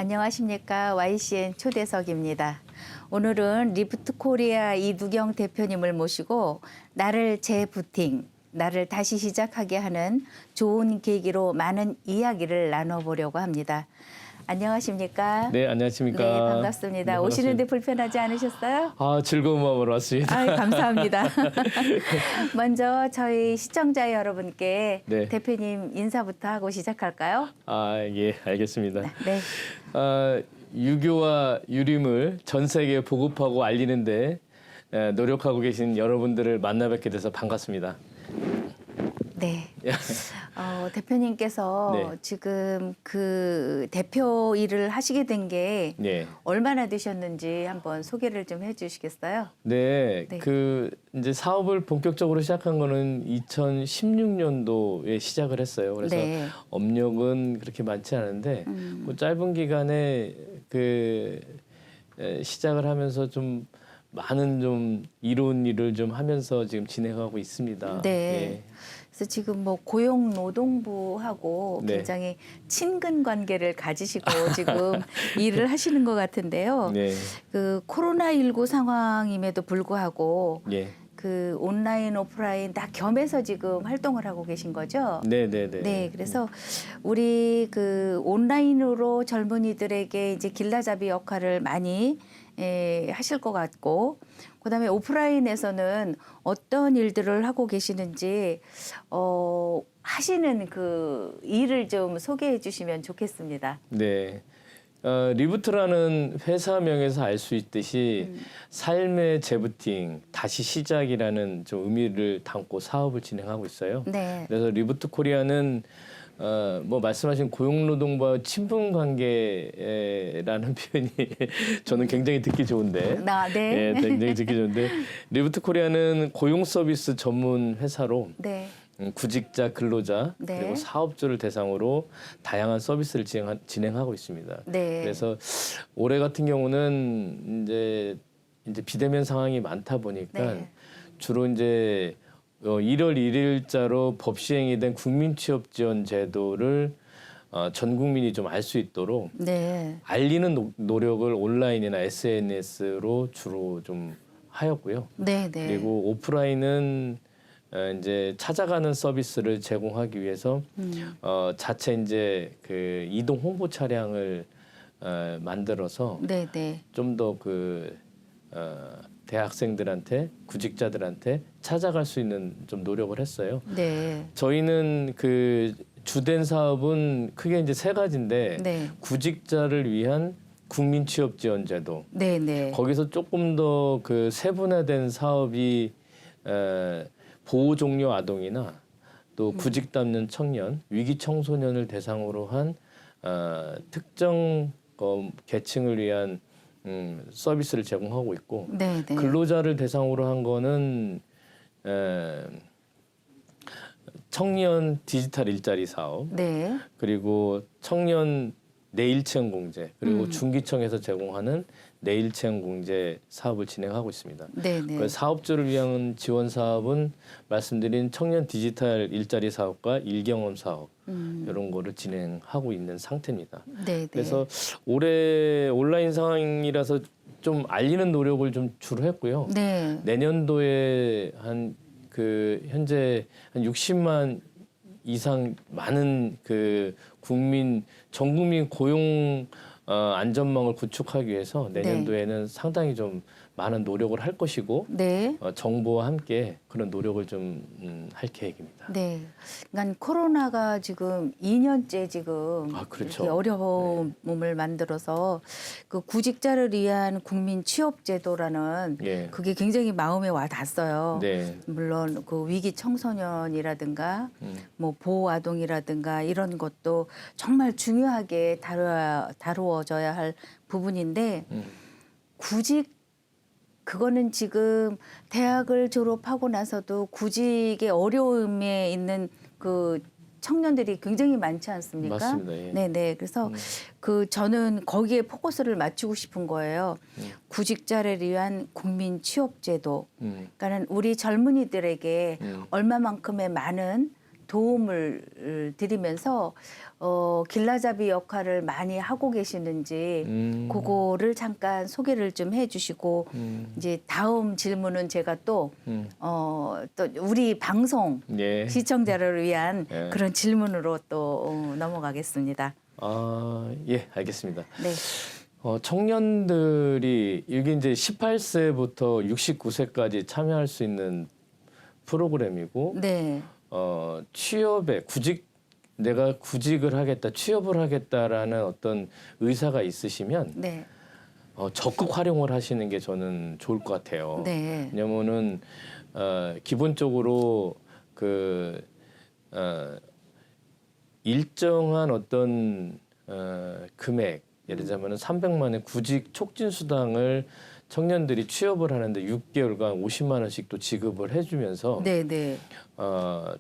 안녕하십니까. YCN 초대석입니다. 오늘은 리프트 코리아 이두경 대표님을 모시고 나를 재부팅, 나를 다시 시작하게 하는 좋은 계기로 많은 이야기를 나눠보려고 합니다. 안녕하십니까. 네, 안녕하십니까. 네, 반갑습니다. 네, 오시는데 불편하지 않으셨어요? 즐거운 마음으로 왔습니다. 감사합니다. 먼저 저희 시청자 여러분께 네. 대표님 인사부터 하고 시작할까요? 예, 알겠습니다. 네. 유교와 유림을 전 세계에 보급하고 알리는데 노력하고 계신 여러분들을 만나 뵙게 돼서 반갑습니다. 네. 대표님께서 네. 지금 그 대표 일을 하시게 된 게 네. 얼마나 되셨는지 한번 소개를 좀 해주시겠어요? 네, 네. 이제 사업을 본격적으로 시작한 거는 2016년도에 시작을 했어요. 그래서 네. 업력은 그렇게 많지 않은데 그 짧은 기간에 시작을 하면서 좀 많은 좀 이로운 일을 좀 하면서 지금 진행하고 있습니다. 네. 예. 그래서 지금 뭐 고용노동부하고 네. 굉장히 친근 관계를 가지시고 지금 일을 하시는 것 같은데요. 네. 그 코로나19 상황임에도 불구하고 예. 그 온라인 오프라인 다 겸해서 지금 활동을 하고 계신 거죠? 네네네. 네, 그래서 우리 그 온라인으로 젊은이들에게 이제 길라잡이 역할을 많이 하실 것 같고, 그다음에 오프라인에서는 어떤 일들을 하고 계시는지 하시는 그 일을 좀 소개해 주시면 좋겠습니다. 네. 리부트라는 회사명에서 알 수 있듯이 삶의 재부팅, 다시 시작이라는 좀 의미를 담고 사업을 진행하고 있어요. 네. 그래서 리부트 코리아는 뭐 말씀하신 고용노동부와 친분관계라는 표현이 저는 굉장히 듣기 좋은데, 네. 예, 굉장히 듣기 좋은데 리부트 코리아는 고용 서비스 전문 회사로 네. 구직자, 근로자 네. 그리고 사업주를 대상으로 다양한 서비스를 진행하고 있습니다. 네. 그래서 올해 같은 경우는 이제 비대면 상황이 많다 보니까 네. 주로 이제 1월 1일자로 법 시행이 된 국민취업지원 제도를 전 국민이 좀 알 수 있도록 네. 알리는 노력을 온라인이나 SNS로 주로 좀 하였고요. 네. 네. 그리고 오프라인은 이제 찾아가는 서비스를 제공하기 위해서 자체 이제 그 이동 홍보 차량을 만들어서 네. 네. 좀 더 대학생들한테 구직자들한테 찾아갈 수 있는 좀 노력을 했어요. 네. 저희는 그 주된 사업은 크게 이제 세 가지인데 네. 구직자를 위한 국민취업지원제도. 네. 네. 거기서 조금 더 그 세분화된 사업이 보호 종료 아동이나 또 구직 담는 청년, 위기 청소년을 대상으로 한 특정 계층을 위한 서비스를 제공하고 있고 네. 네. 근로자를 대상으로 한 거는 청년 디지털 일자리 사업, 네. 그리고 청년 내일체험 공제, 그리고 중기청에서 제공하는 내일체험 공제 사업을 진행하고 있습니다. 네. 네. 그 사업주를 위한 지원 사업은 말씀드린 청년 디지털 일자리 사업과 일경험 사업 이런 거를 진행하고 있는 상태입니다. 네. 네. 그래서 올해 온라인 상황이라서 좀 알리는 노력을 좀 주로 했고요. 네. 내년도에 현재 한 60만 이상 많은 전 국민 고용 안전망을 구축하기 위해서 내년도에는 상당히 좀 많은 노력을 할 것이고 네. 정부와 함께 그런 노력을 좀 할 계획입니다. 네. 그러니까 코로나가 지금 2년째 지금 그렇죠. 이렇게 어려움을 만들어서 그 구직자를 위한 국민 취업 제도라는 예. 그게 굉장히 마음에 와 닿았어요. 네. 물론 그 위기 청소년이라든가 뭐 보호 아동이라든가 이런 것도 정말 중요하게 다루어져야 할 부분인데 그거는 지금 대학을 졸업하고 나서도 구직의 어려움에 있는 그 청년들이 굉장히 많지 않습니까? 맞습니다. 예. 네네. 그래서 저는 거기에 포커스를 맞추고 싶은 거예요. 구직자를 위한 국민 취업제도. 그러니까는 우리 젊은이들에게 얼마만큼의 많은 도움을 드리면서 길라잡이 역할을 많이 하고 계시는지 그거를 잠깐 소개를 좀 해주시고 이제 다음 질문은 제가 또 우리 방송 예. 시청자를 위한 예. 그런 질문으로 또 넘어가겠습니다. 예, 알겠습니다. 네. 청년들이 이게 이제 18세부터 69세까지 참여할 수 있는 프로그램이고 네. 취업에 내가 구직을 하겠다, 취업을 하겠다라는 어떤 의사가 있으시면 네. 적극 활용을 하시는 게 저는 좋을 것 같아요. 네. 왜냐면은 기본적으로 일정한 어떤 금액, 예를 들자면 300만의 구직 촉진 수당을 청년들이 취업을 하는데 6개월간 50만 원씩 또 지급을 해주면서 네. 네.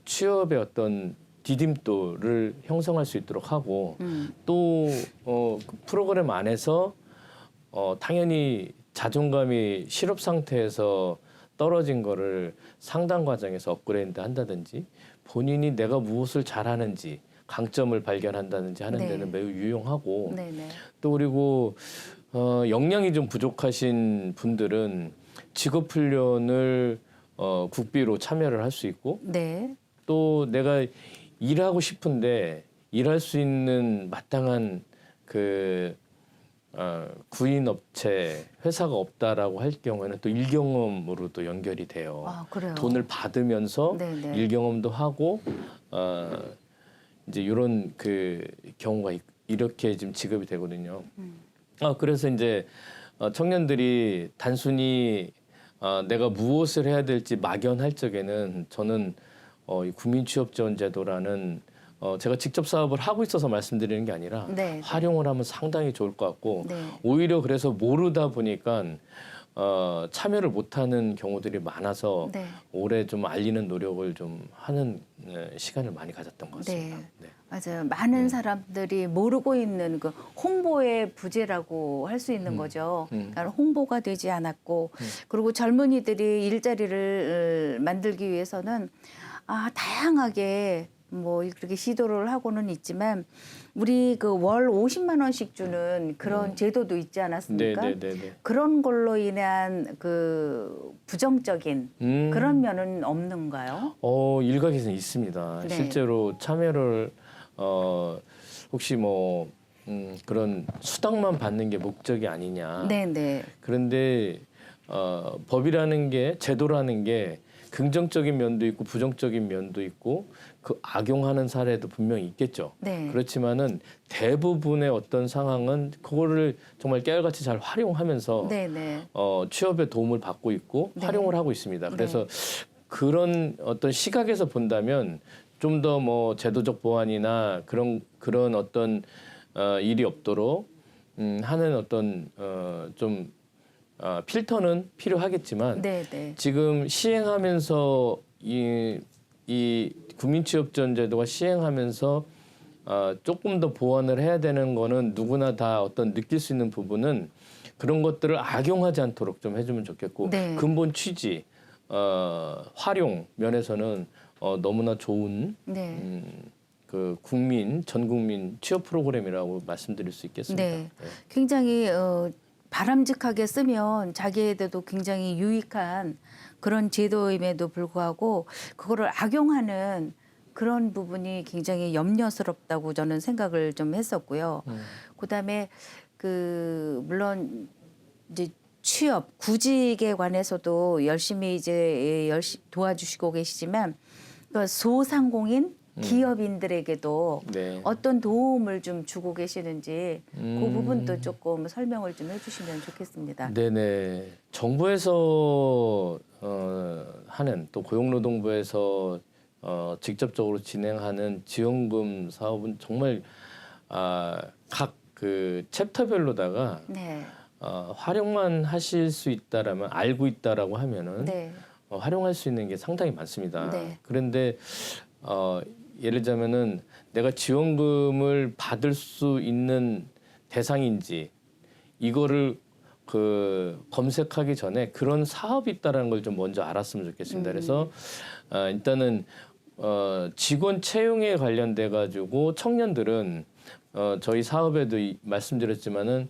취업의 어떤 디딤돌을 형성할 수 있도록 하고 또 그 프로그램 안에서 당연히 자존감이 실업 상태에서 떨어진 거를 상담 과정에서 업그레이드 한다든지 본인이 내가 무엇을 잘하는지 강점을 발견한다든지 하는 네. 데는 매우 유용하고 네. 네. 또 그리고 역량이 좀 부족하신 분들은 직업 훈련을 국비로 참여를 할 수 있고 네. 또 내가 일하고 싶은데 일할 수 있는 마땅한 구인 업체 회사가 없다라고 할 경우에는 또 일경험으로도 연결이 돼요. 그래요. 돈을 받으면서 네네. 일경험도 하고 이제 이런 경우가 이렇게 지금 지급이 되거든요. 그래서 이제 청년들이 단순히 내가 무엇을 해야 될지 막연할 적에는 저는 이 국민취업지원제도라는 제가 직접 사업을 하고 있어서 말씀드리는 게 아니라 네. 활용을 하면 상당히 좋을 것 같고 네. 오히려 그래서 모르다 보니까 참여를 못하는 경우들이 많아서 네. 올해 좀 알리는 노력을 좀 하는 시간을 많이 가졌던 것 같습니다. 네. 맞아요. 많은 사람들이 모르고 있는 그 홍보의 부재라고 할 수 있는 거죠. 그러니까 홍보가 되지 않았고 그리고 젊은이들이 일자리를 만들기 위해서는 다양하게 뭐 그렇게 시도를 하고는 있지만 우리 그 월 50만 원씩 주는 그런 제도도 있지 않았습니까? 네네네. 그런 걸로 인한 그 부정적인 그런 면은 없는가요? 일각에서는 있습니다. 네. 실제로 참여를 혹시 뭐 그런 수당만 받는 게 목적이 아니냐. 네네. 그런데 법이라는 게 제도라는 게 긍정적인 면도 있고 부정적인 면도 있고 그 악용하는 사례도 분명히 있겠죠. 네. 그렇지만은 대부분의 어떤 상황은 그거를 정말 깨알같이 잘 활용하면서 네네. 취업에 도움을 받고 있고 네. 활용을 하고 있습니다. 그래서 그런 어떤 시각에서 본다면 좀 더 뭐 제도적 보완이나 그런 어떤 일이 없도록 하는 어떤 좀 필터는 필요하겠지만 네네. 지금 시행하면서 이 국민취업지원제도가 시행하면서 조금 더 보완을 해야 되는 거는 누구나 다 어떤 느낄 수 있는 부분은 그런 것들을 악용하지 않도록 좀 해주면 좋겠고 네. 근본 취지 활용 면에서는 너무나 좋은 네. 그 전 국민 취업 프로그램이라고 말씀드릴 수 있겠습니다. 네. 굉장히 바람직하게 쓰면 자기에게도 굉장히 유익한 그런 제도임에도 불구하고 그거를 악용하는 그런 부분이 굉장히 염려스럽다고 저는 생각을 좀 했었고요. 그다음에 물론 이제 취업, 구직에 관해서도 열심히 도와주시고 계시지만 그 소상공인 기업인들에게도 네. 어떤 도움을 좀 주고 계시는지 그 부분도 조금 설명을 좀 해주시면 좋겠습니다. 네네. 정부에서 하는 또 고용노동부에서 직접적으로 진행하는 지원금 사업은 정말 각 그 챕터별로다가 네. 활용만 하실 수 있다라면 알고 있다라고 하면은 네. 활용할 수 있는 게 상당히 많습니다. 네. 그런데 예를 들자면은 내가 지원금을 받을 수 있는 대상인지 이거를 검색하기 전에 그런 사업이 있다라는 걸 좀 먼저 알았으면 좋겠습니다. 그래서 일단은 직원 채용에 관련돼 가지고 청년들은 저희 사업에도 말씀드렸지만은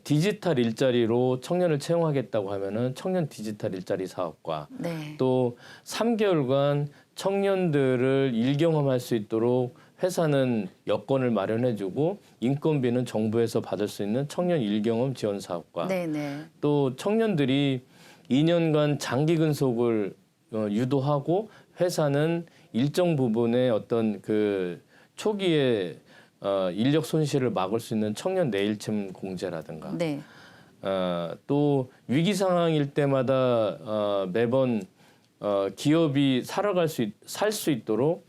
디지털 일자리로 청년을 채용하겠다고 하면은 청년 디지털 일자리 사업과 네. 또 3개월간 청년들을 일경험할 수 있도록 회사는 여건을 마련해주고 인건비는 정부에서 받을 수 있는 청년 일경험 지원 사업과 네네. 또 청년들이 2년간 장기 근속을 유도하고 회사는 일정 부분의 어떤 그 초기에 인력 손실을 막을 수 있는 청년 내일침 공제라든가 네. 또 위기 상황일 때마다 매번 기업이 살 수 있도록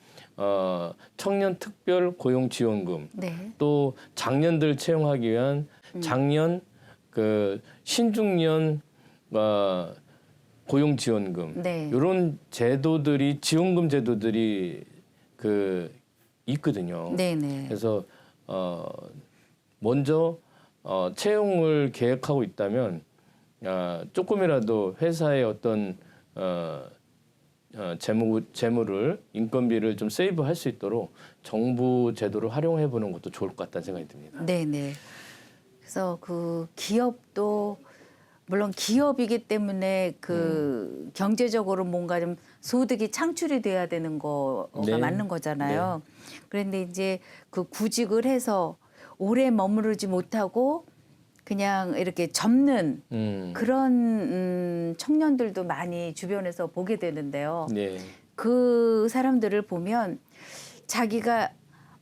청년 특별 고용 지원금 네. 또 장년들 채용하기 위한 장년 그 신중년 고용 지원금 네. 이런 제도들이 지원금 제도들이 그 있거든요. 네네. 그래서 먼저 채용을 계획하고 있다면 조금이라도 회사의 어떤 재물을 인건비를 좀 세이브할 수 있도록 정부 제도를 활용해 보는 것도 좋을 것 같다는 생각이 듭니다. 네네. 그래서 그 기업도 물론 기업이기 때문에 그 경제적으로 뭔가 좀 소득이 창출이 돼야 되는 거가 네. 맞는 거잖아요. 그런데 이제 그 구직을 해서 오래 머무르지 못하고 그냥 이렇게 접는 그런 청년들도 많이 주변에서 보게 되는데요. 네. 그 사람들을 보면 자기가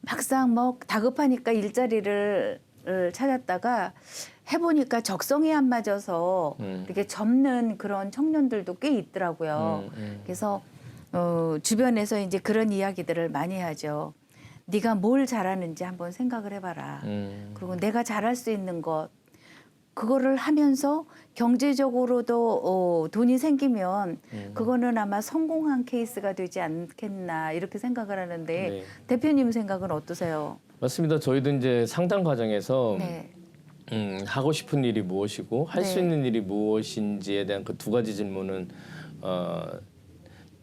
막상 뭐 다급하니까 일자리를 찾았다가 해보니까 적성에 안 맞아서 이렇게 접는 그런 청년들도 꽤 있더라고요. 그래서 주변에서 이제 그런 이야기들을 많이 하죠. 네가 뭘 잘하는지 한번 생각을 해봐라. 그리고 내가 잘할 수 있는 것 그거를 하면서 경제적으로도 돈이 생기면 그거는 아마 성공한 케이스가 되지 않겠나 이렇게 생각을 하는데 네. 대표님 생각은 어떠세요? 맞습니다. 저희도 이제 상담 과정에서 네. 하고 싶은 일이 무엇이고 할 수 네. 있는 일이 무엇인지에 대한 그 두 가지 질문은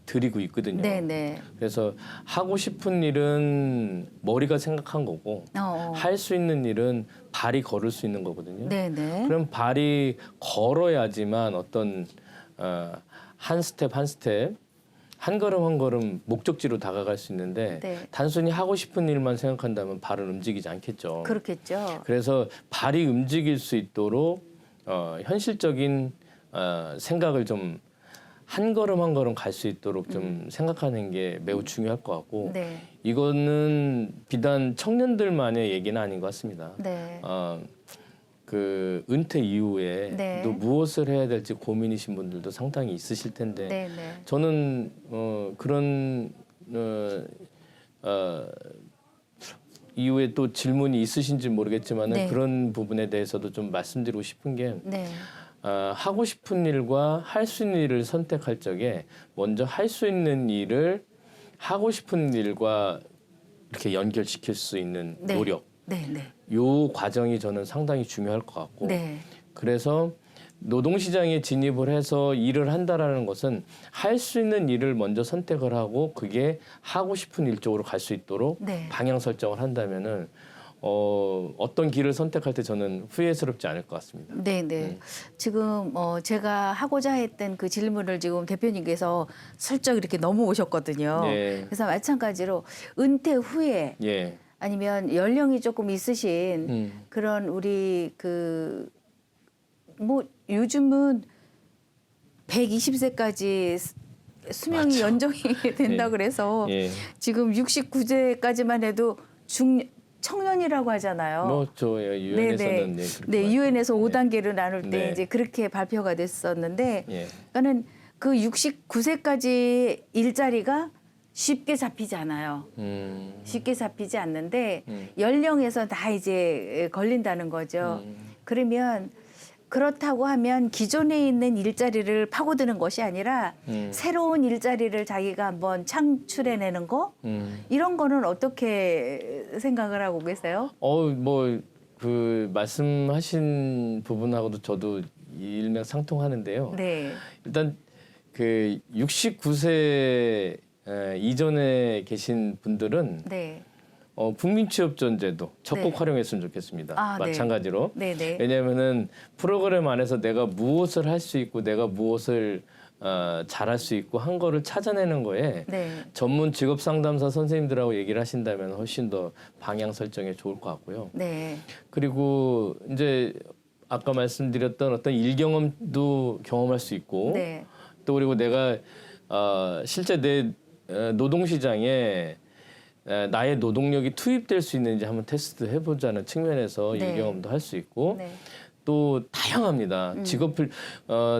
드리고 있거든요. 네네. 그래서 하고 싶은 일은 머리가 생각한 거고 할 수 있는 일은 발이 걸을 수 있는 거거든요. 네네. 그럼 발이 걸어야지만 어떤 한 스텝 한 스텝 한 걸음 한 걸음 목적지로 다가갈 수 있는데 네. 단순히 하고 싶은 일만 생각한다면 발은 움직이지 않겠죠. 그렇겠죠. 그래서 발이 움직일 수 있도록 현실적인 생각을 좀 한 걸음 한 걸음 갈 수 있도록 좀 생각하는 게 매우 중요할 것 같고 네. 이거는 비단 청년들만의 얘기는 아닌 것 같습니다. 네. 그 은퇴 이후에 네. 또 무엇을 해야 될지 고민이신 분들도 상당히 있으실 텐데 네네. 저는 그런 이후에 또 질문이 있으신지 모르겠지만 네. 그런 부분에 대해서도 좀 말씀드리고 싶은 게 네. 하고 싶은 일과 할 수 있는 일을 선택할 적에 먼저 할 수 있는 일을 하고 싶은 일과 이렇게 연결시킬 수 있는 네. 노력 네네. 요 과정이 저는 상당히 중요할 것 같고 네. 그래서 노동시장에 진입을 해서 일을 한다라는 것은 할 수 있는 일을 먼저 선택을 하고 그게 하고 싶은 일 쪽으로 갈 수 있도록 네. 방향 설정을 한다면은 어떤 길을 선택할 때 저는 후회스럽지 않을 것 같습니다. 네네. 지금 제가 하고자 했던 그 질문을 지금 대표님께서 슬쩍 이렇게 넘어오셨거든요. 네. 그래서 마찬가지로 은퇴 후에 예. 아니면 연령이 조금 있으신 그런 우리 그 뭐 요즘은 120세까지 수명이 맞죠. 연장이 된다 예. 그래서 예. 지금 69세까지만 해도 청년이라고 하잖아요. 뭐저 유엔에서는 네, 그렇게 네, 유엔에서 말씀드려요. 5단계를 나눌 때 네. 이제 그렇게 발표가 됐었는데 예. 그러니까는 그 69세까지 일자리가 쉽게 잡히지 않아요. 쉽게 잡히지 않는데 연령에서 다 이제 걸린다는 거죠. 그러면 그렇다고 하면 기존에 있는 일자리를 파고드는 것이 아니라 새로운 일자리를 자기가 한번 창출해내는 거 이런 거는 어떻게 생각을 하고 계세요? 뭐 그 말씀하신 부분하고도 저도 일맥상통하는데요. 네, 일단 그 69세 이전에 계신 분들은 네. 국민취업전제도 적극 네. 활용했으면 좋겠습니다. 아, 네. 마찬가지로. 네네. 왜냐하면은 프로그램 안에서 내가 무엇을 할 수 있고 내가 무엇을 잘할 수 있고 한 거를 찾아내는 거에 네. 전문 직업 상담사 선생님들하고 얘기를 하신다면 훨씬 더 방향 설정에 좋을 것 같고요. 네. 그리고 이제 아까 말씀드렸던 어떤 일 경험도 경험할 수 있고 네. 또 그리고 내가 실제 내 노동시장에 나의 노동력이 투입될 수 있는지 한번 테스트 해보자는 측면에서 네. 일 경험도 할 수 있고 네. 또 다양합니다.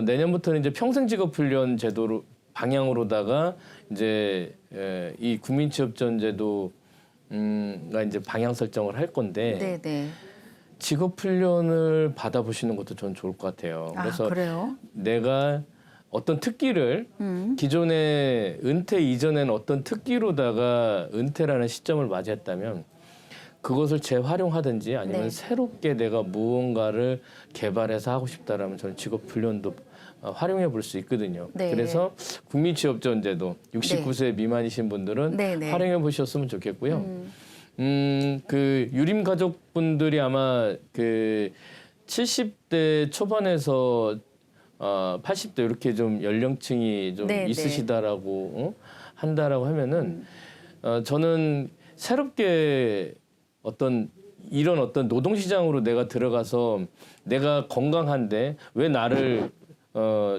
내년부터는 이제 평생 직업훈련 제도로 방향으로다가 이제 이 국민취업전제도가 이제 방향 설정을 할 건데 네네. 직업훈련을 받아보시는 것도 전 좋을 것 같아요. 그래서 그래요? 내가 어떤 특기를 기존에 은퇴 이전에는 어떤 특기로다가 은퇴라는 시점을 맞이했다면 그것을 재활용하든지 아니면 네. 새롭게 내가 무언가를 개발해서 하고 싶다라면 저는 직업훈련도 활용해 볼 수 있거든요. 네. 그래서 국민취업전제도 69세 미만이신 분들은 네, 네. 활용해 보셨으면 좋겠고요. 그 유림 가족분들이 아마 그 70대 초반에서 80대 이렇게 좀 연령층이 좀 네, 있으시다라고 한다라고 하면은 저는 새롭게 이런 어떤 노동시장으로 내가 들어가서 내가 건강한데 왜 나를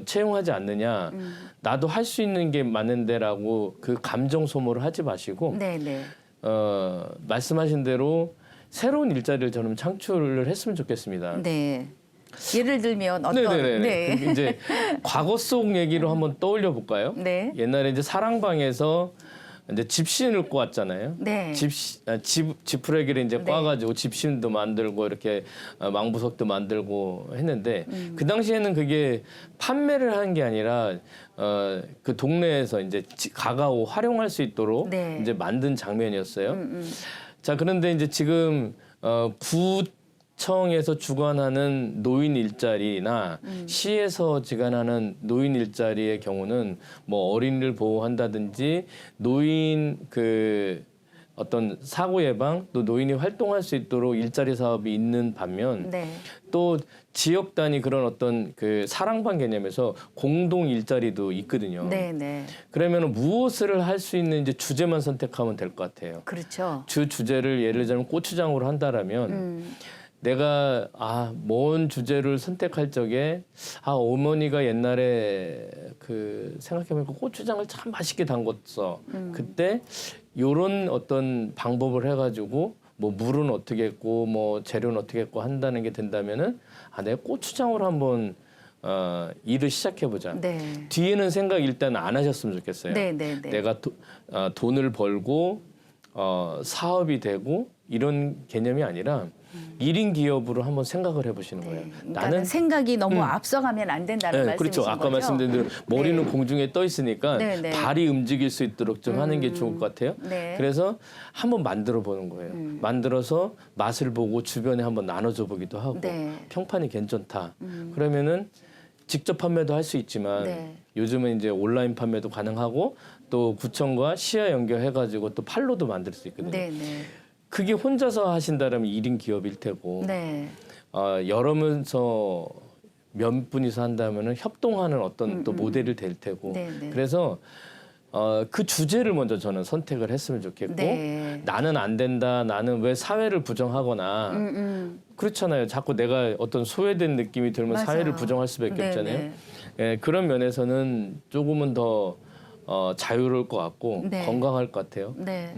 채용하지 않느냐 나도 할 수 있는 게 맞는데라고 그 감정 소모를 하지 마시고 네네. 말씀하신 대로 새로운 일자리를 저는 창출을 했으면 좋겠습니다. 네. 예를 들면 어떤 네네네. 네. 그 이제 과거 속 얘기로 한번 떠올려 볼까요? 네. 옛날에 이제 사랑방에서 이제 집신을 꼬았잖아요. 네. 지푸레기를 이제 네. 꽈가지고 집신도 만들고 이렇게 망부석도 만들고 했는데 그 당시에는 그게 판매를 하는 게 아니라 그 동네에서 이제 가가오 활용할 수 있도록 네. 이제 만든 장면이었어요. 자, 그런데 이제 지금 구청에서 주관하는 노인 일자리나 시에서 주관하는 노인 일자리의 경우는 뭐 어린이를 보호한다든지 노인 그 어떤 사고 예방 또 노인이 활동할 수 있도록 일자리 사업이 있는 반면 네. 또 지역 단위 그런 어떤 그 사랑방 개념에서 공동 일자리도 있거든요. 네네. 그러면 무엇을 할 수 있는지 주제만 선택하면 될 것 같아요. 그렇죠. 주제를 예를 들면 고추장으로 한다라면 내가 뭔 주제를 선택할 적에 어머니가 옛날에 그 생각해보니까 고추장을 참 맛있게 담궜어. 그때 요런 어떤 방법을 해가지고 뭐 물은 어떻게 했고 뭐 재료는 어떻게 했고 한다는 게 된다면은 내가 고추장으로 한번 일을 시작해보자. 네. 뒤에는 생각 일단 안 하셨으면 좋겠어요. 네네네. 내가 돈을 벌고 사업이 되고 이런 개념이 아니라 1인 기업으로 한번 생각을 해보시는 거예요. 나는 생각이 너무 앞서가면 안 된다는 말씀이신 그렇죠. 아까 거죠? 말씀드린 대로 머리는 네. 공중에 떠 있으니까 네, 네. 발이 움직일 수 있도록 좀 하는 게 좋을 것 같아요. 네. 그래서 한번 만들어 보는 거예요. 만들어서 맛을 보고 주변에 한번 나눠줘 보기도 하고 네. 평판이 괜찮다. 그러면은 직접 판매도 할 수 있지만 네. 요즘은 이제 온라인 판매도 가능하고 또 구청과 시와 연결해가지고 또 판로도 만들 수 있거든요. 네네. 그게 혼자서 하신다라면 1인 기업일 테고 네. 여러면서 몇 분이서 한다면은 협동하는 어떤 또 모델이 될 테고 네네. 그래서 그 주제를 먼저 저는 선택을 했으면 좋겠고 네. 나는 안 된다 나는 왜 사회를 부정하거나 그렇잖아요. 자꾸 내가 어떤 소외된 느낌이 들면 맞아요. 사회를 부정할 수밖에 네네. 없잖아요. 예, 그런 면에서는 조금은 더 자유로울 것 같고 네. 건강할 것 같아요. 네.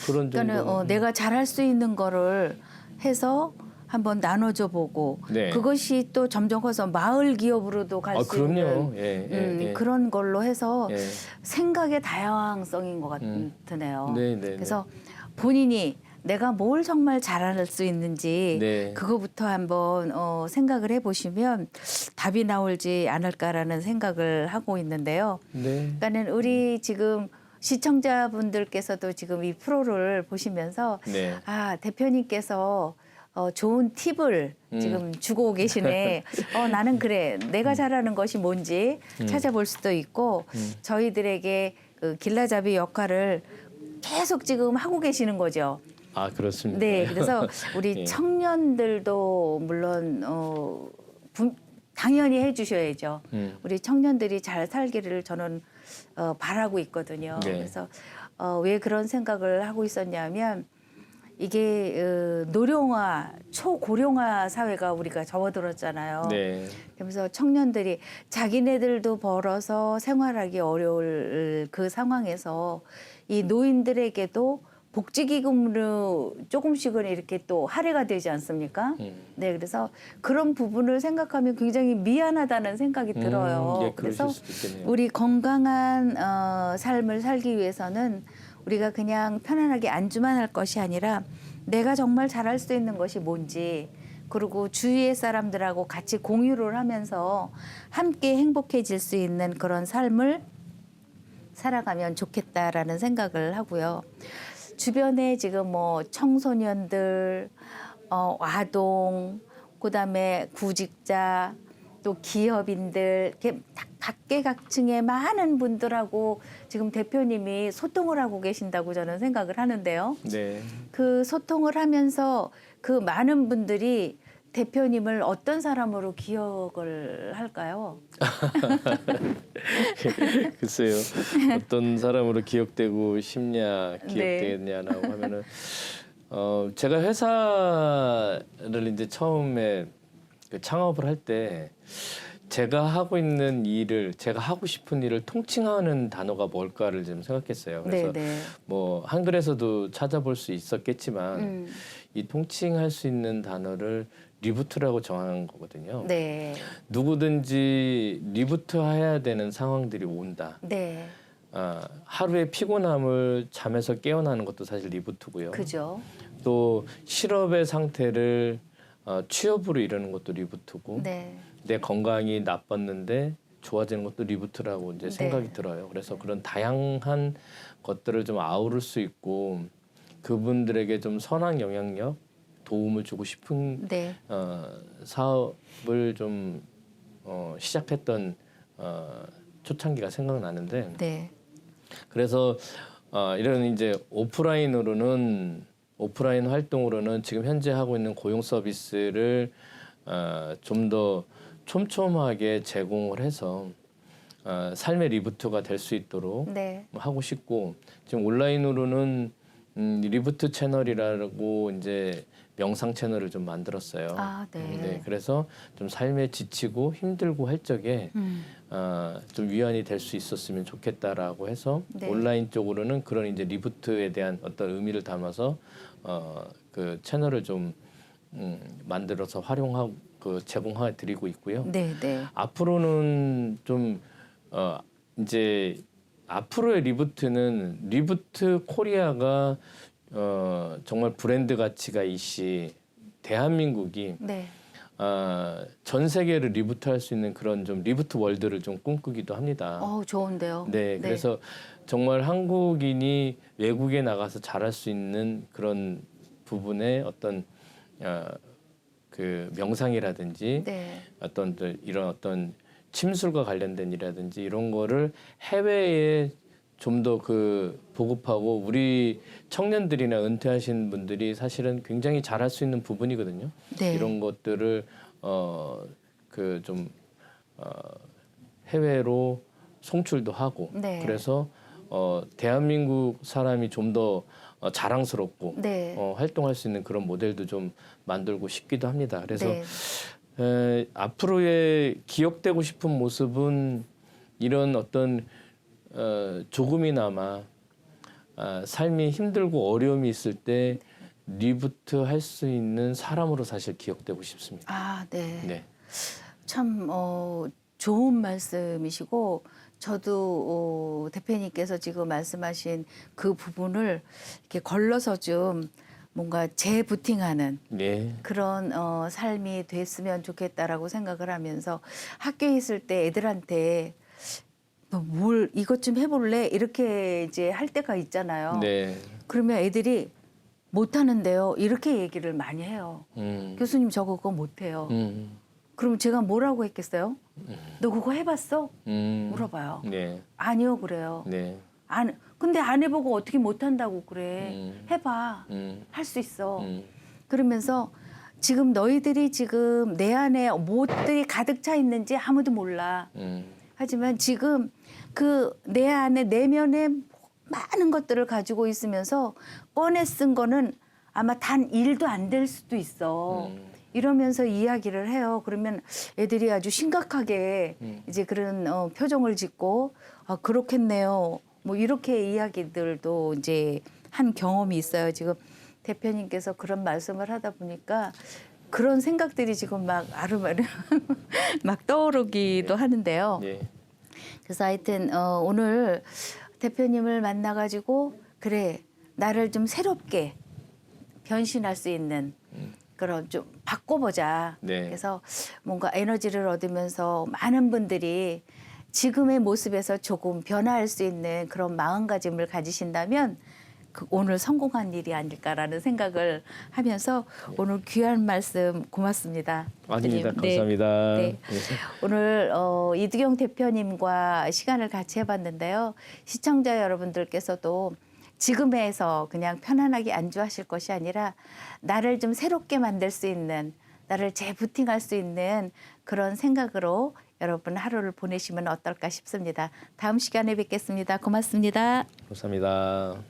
그런 그러니까 정도. 내가 잘할 수 있는 거를 해서 한번 나눠줘 보고 네. 그것이 또 점점 커서 마을 기업으로도 갈 수 그럼요. 있는 예. 그런 걸로 해서 예. 생각의 다양성인 것 같으네요. 네, 네, 그래서 본인이 내가 뭘 정말 잘할 수 있는지 네. 그거부터 한번 생각을 해보시면 답이 나올지 않을까라는 생각을 하고 있는데요. 네. 그러니까는 우리 지금 시청자분들께서도 지금 이 프로를 보시면서 네. 대표님께서 좋은 팁을 지금 주고 계시네. 나는 그래. 내가 잘하는 것이 뭔지 찾아볼 수도 있고 저희들에게 그 길라잡이 역할을 계속 지금 하고 계시는 거죠. 아, 그렇습니다. 네, 그래서 우리 예. 청년들도 물론 당연히 해주셔야죠. 우리 청년들이 잘 살기를 저는 바라고 있거든요. 네. 그래서 왜 그런 생각을 하고 있었냐면 이게 노령화, 초고령화 사회가 우리가 접어들었잖아요. 네. 그래서 청년들이 자기네들도 벌어서 생활하기 어려울 그 상황에서 이 노인들에게도 복지기금으로 조금씩은 이렇게 또 할애가 되지 않습니까? 네, 그래서 그런 부분을 생각하면 굉장히 미안하다는 생각이 들어요. 예, 그래서 그러실 수도 있겠네요. 우리 건강한 삶을 살기 위해서는 우리가 그냥 편안하게 안주만 할 것이 아니라 내가 정말 잘할 수 있는 것이 뭔지, 그리고 주위의 사람들하고 같이 공유를 하면서 함께 행복해질 수 있는 그런 삶을 살아가면 좋겠다라는 생각을 하고요. 주변에 지금 뭐 청소년들, 아동, 그다음에 구직자, 또 기업인들, 이렇게 각계각층의 많은 분들하고 지금 대표님이 소통을 하고 계신다고 저는 생각을 하는데요. 네. 그 소통을 하면서 그 많은 분들이 대표님을 어떤 사람으로 기억을 할까요? 글쎄요. 어떤 사람으로 기억되고 싶냐, 기억되냐라고 하면은 제가 회사를 이제 처음에 그 창업을 할 때 제가 하고 있는 일을, 제가 하고 싶은 일을 통칭하는 단어가 뭘까를 좀 생각했어요. 그래서 뭐 한글에서도 찾아볼 수 있었겠지만 이 통칭할 수 있는 단어를 리부트라고 정한 거거든요. 네. 누구든지 리부트해야 되는 상황들이 온다. 네. 하루의 피곤함을 잠에서 깨어나는 것도 사실 리부트고요. 그죠. 또 실업의 상태를 취업으로 이루는 것도 리부트고, 네. 내 건강이 나빴는데 좋아지는 것도 리부트라고 이제 생각이 들어요. 그래서 그런 다양한 것들을 좀 아우를 수 있고 그분들에게 좀 선한 영향력, 도움을 주고 싶은 사업을 좀 시작했던 초창기가 생각나는데, 그래서 이런 이제 오프라인 활동으로는 지금 현재 하고 있는 고용 서비스를 좀 더 촘촘하게 제공을 해서 삶의 리부트가 될 수 있도록 하고 싶고, 지금 온라인으로는 리부트 채널이라고 이제 명상 채널을 좀 만들었어요. 네, 그래서 좀 삶에 지치고 힘들고 할 적에 좀 위안이 될 수 있었으면 좋겠다라고 해서 온라인 쪽으로는 그런 이제 리부트에 대한 어떤 의미를 담아서 그 채널을 좀 만들어서 활용하고 제공해 드리고 있고요. 앞으로는 좀 이제 앞으로의 리부트는 리부트 코리아가 정말 브랜드 가치가 있이 대한민국이 전 세계를 리부트할 수 있는 그런 좀 리부트 월드를 좀 꿈꾸기도 합니다. 좋은데요. 네, 그래서 정말 한국인이 외국에 나가서 잘할 수 있는 그런 부분에 어떤 그 명상이라든지 어떤 이런 어떤 침술과 관련된 일이라든지 이런 거를 해외에 좀 더 그 보급하고, 우리 청년들이나 은퇴하신 분들이 사실은 굉장히 잘할 수 있는 부분이거든요. 이런 것들을 그 좀 해외로 송출도 하고, 그래서 대한민국 사람이 좀 더 자랑스럽고 활동할 수 있는 그런 모델도 좀 만들고 싶기도 합니다. 그래서 앞으로의 기억되고 싶은 모습은 이런 어떤 조금이나마 삶이 힘들고 어려움이 있을 때 리부트 할 수 있는 사람으로 사실 기억되고 싶습니다. 참 좋은 말씀이시고, 저도 대표님께서 지금 말씀하신 그 부분을 이렇게 걸러서 좀 뭔가 재부팅하는 그런 삶이 됐으면 좋겠다라고 생각을 하면서, 학교에 있을 때 애들한테 너 뭘 이것 좀 해볼래? 이렇게 이제 할 때가 있잖아요. 그러면 애들이 못하는데요, 이렇게 얘기를 많이 해요. 교수님, 저 그거 못해요. 그럼 제가 뭐라고 했겠어요? 너 그거 해봤어? 물어봐요. 아니요, 그래요. 근데 안 해보고 어떻게 못한다고 그래. 해봐. 할 수 있어. 그러면서 지금 너희들이 지금 내 안에 무엇들이 가득 차 있는지 아무도 몰라. 하지만 지금 그 내 안에 내면에 많은 것들을 가지고 있으면서 꺼내 쓴 거는 아마 단 1도 안 될 수도 있어. 이러면서 이야기를 해요. 그러면 애들이 아주 심각하게 이제 그런 표정을 짓고 그렇겠네요. 뭐 이렇게 이야기들도 이제 한 경험이 있어요. 지금 대표님께서 그런 말씀을 하다 보니까 그런 생각들이 지금 막 아르바르 막 떠오르기도 하는데요. 예. 그래서 하여튼 오늘 대표님을 만나가지고 그래 나를 좀 새롭게 변신할 수 있는 그런 좀 바꿔보자. 네. 그래서 뭔가 에너지를 얻으면서 많은 분들이 지금의 모습에서 조금 변화할 수 있는 그런 마음가짐을 가지신다면 오늘 성공한 일이 아닐까라는 생각을 하면서 오늘 귀한 말씀 고맙습니다. 아닙니다. 대표님. 감사합니다. 네. 오늘 이두경 대표님과 시간을 같이 해봤는데요. 시청자 여러분들께서도 지금에서 그냥 편안하게 안주하실 것이 아니라 나를 좀 새롭게 만들 수 있는, 나를 재부팅할 수 있는 그런 생각으로 여러분 하루를 보내시면 어떨까 싶습니다. 다음 시간에 뵙겠습니다. 고맙습니다. 감사합니다.